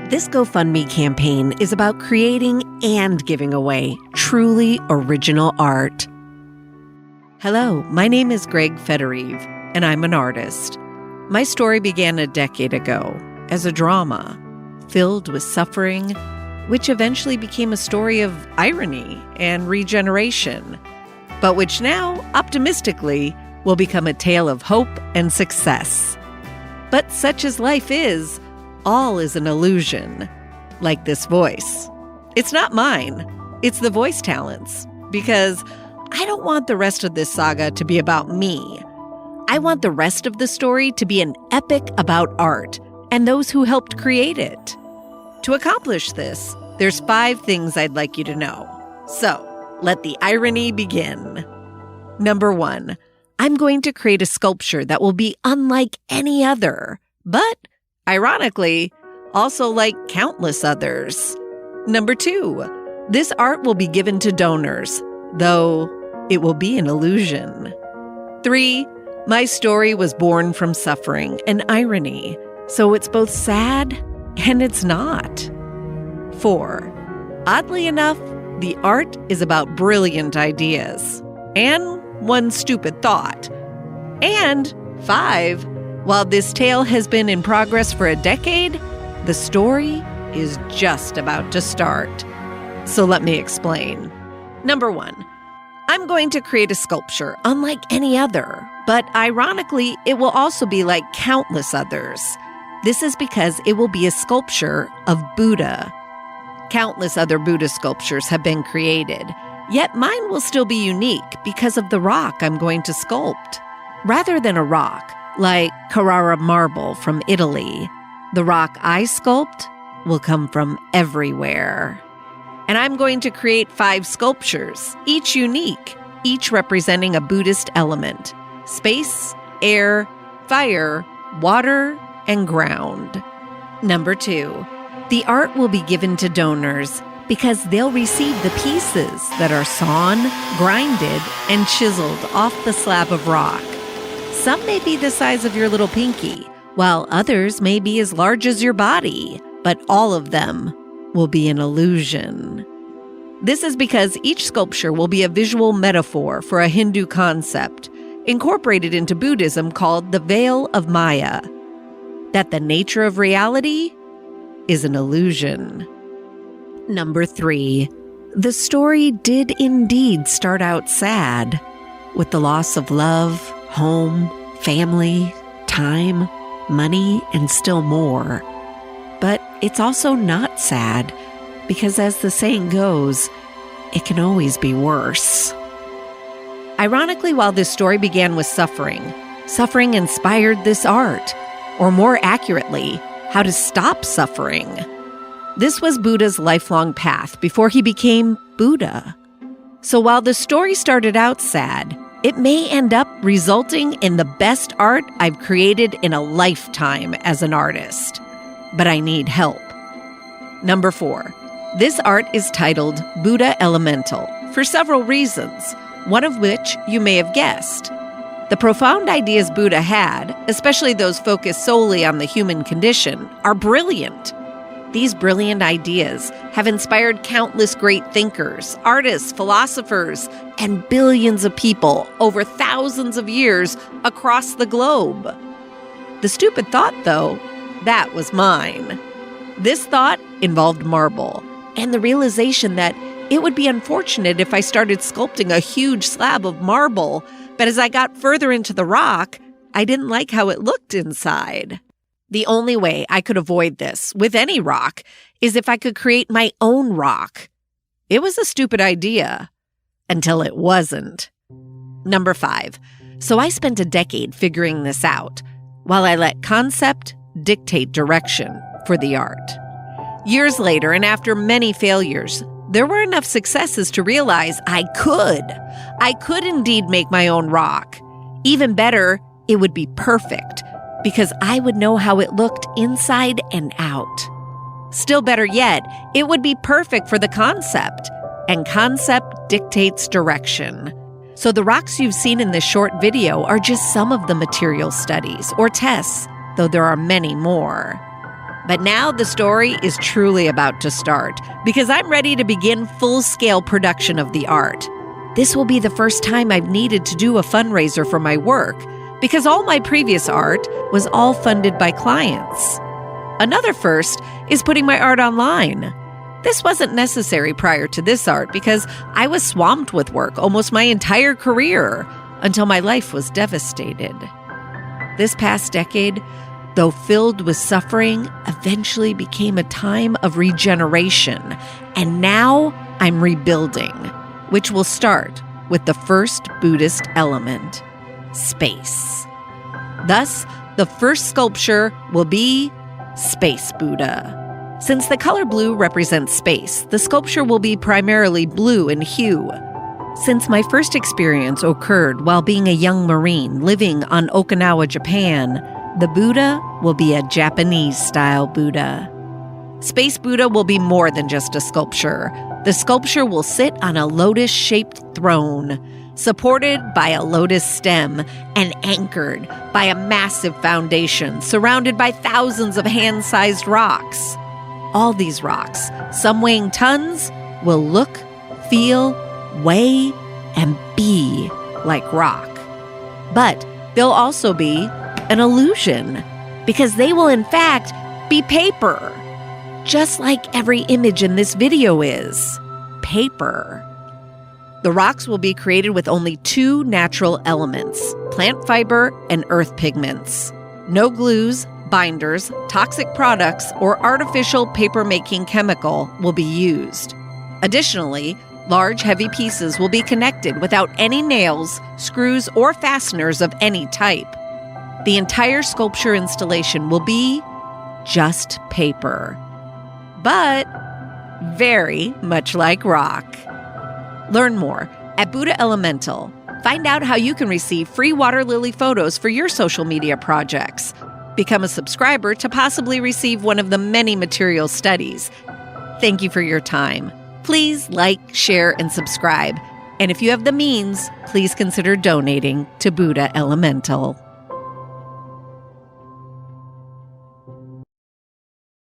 This GoFundMe campaign is about creating and giving away truly original art. Hello, my name is Greg Federive, and I'm an artist. My story began a decade ago as a drama filled with suffering, which eventually became a story of irony and regeneration, but which now, optimistically, will become a tale of hope and success. But such as life is, all is an illusion, like this voice. It's not mine, it's the voice talent's, because I don't want the rest of this saga to be about me. I want the rest of the story to be an epic about art and those who helped create it. To accomplish this, there's 5 things I'd like you to know. So, let the irony begin. Number 1, I'm going to create a sculpture that will be unlike any other, but, ironically, also like countless others. Number 2, this art will be given to donors, though it will be an illusion. 3, my story was born from suffering and irony, so it's both sad and it's not. 4, oddly enough, the art is about brilliant ideas and one stupid thought. And 5, while this tale has been in progress for a decade, the story is just about to start. So let me explain. Number 1, I'm going to create a sculpture unlike any other, but ironically, it will also be like countless others. This is because it will be a sculpture of Buddha. Countless other Buddha sculptures have been created, yet mine will still be unique because of the rock I'm going to sculpt. Rather than a rock, like Carrara marble from Italy, the rock I sculpt will come from everywhere. And I'm going to create 5 sculptures, each unique, each representing a Buddhist element: space, air, fire, water, and ground. Number 2, the art will be given to donors because they'll receive the pieces that are sawn, grinded, and chiseled off the slab of rock. Some may be the size of your little pinky, while others may be as large as your body, but all of them will be an illusion. This is because each sculpture will be a visual metaphor for a Hindu concept, incorporated into Buddhism called the veil of Maya, that the nature of reality is an illusion. Number 3, the story did indeed start out sad, with the loss of love, home, family, time, money, and still more. But it's also not sad, because as the saying goes, it can always be worse. Ironically, while this story began with suffering inspired this art, or more accurately, how to stop suffering. This was Buddha's lifelong path before he became Buddha. So while the story started out sad, it may end up resulting in the best art I've created in a lifetime as an artist. But I need help. Number 4, this art is titled Buddha Elemental for several reasons, one of which you may have guessed. The profound ideas Buddha had, especially those focused solely on the human condition, are brilliant. These brilliant ideas have inspired countless great thinkers, artists, philosophers, and billions of people over thousands of years across the globe. The stupid thought, though, that was mine. This thought involved marble, and the realization that it would be unfortunate if I started sculpting a huge slab of marble, but as I got further into the rock, I didn't like how it looked inside. The only way I could avoid this with any rock is if I could create my own rock. It was a stupid idea, until it wasn't. Number 5, so I spent a decade figuring this out, while I let concept dictate direction for the art. Years later, and after many failures, there were enough successes to realize I could indeed make my own rock. Even better, it would be perfect, because I would know how it looked inside and out. Still better yet, it would be perfect for the concept, and concept dictates direction. So the rocks you've seen in this short video are just some of the material studies or tests, though there are many more. But now the story is truly about to start because I'm ready to begin full-scale production of the art. This will be the first time I've needed to do a fundraiser for my work because all my previous art was all funded by clients. Another first is putting my art online. This wasn't necessary prior to this art because I was swamped with work almost my entire career until my life was devastated. This past decade, though filled with suffering, eventually became a time of regeneration. And now I'm rebuilding, which will start with the first Buddhist element, space. Thus, the first sculpture will be Space Buddha. Since the color blue represents space, the sculpture will be primarily blue in hue. Since my first experience occurred while being a young Marine living on Okinawa, Japan, the Buddha will be a Japanese-style Buddha. Space Buddha will be more than just a sculpture. The sculpture will sit on a lotus-shaped throne, supported by a lotus stem and anchored by a massive foundation surrounded by thousands of hand-sized rocks. All these rocks, some weighing tons, will look, feel, weigh, and be like rock. But they'll also be an illusion, because they will in fact be paper, just like every image in this video is paper. The rocks will be created with only two natural elements, plant fiber and earth pigments. No glues, binders, toxic products, or artificial paper-making chemical will be used. Additionally, large, heavy pieces will be connected without any nails, screws, or fasteners of any type. The entire sculpture installation will be just paper, but very much like rock. Learn more at Buddha Elemental. Find out how you can receive free water lily photos for your social media projects. Become a subscriber to possibly receive one of the many material studies. Thank you for your time. Please like, share, and subscribe. And if you have the means, please consider donating to Buddha Elemental.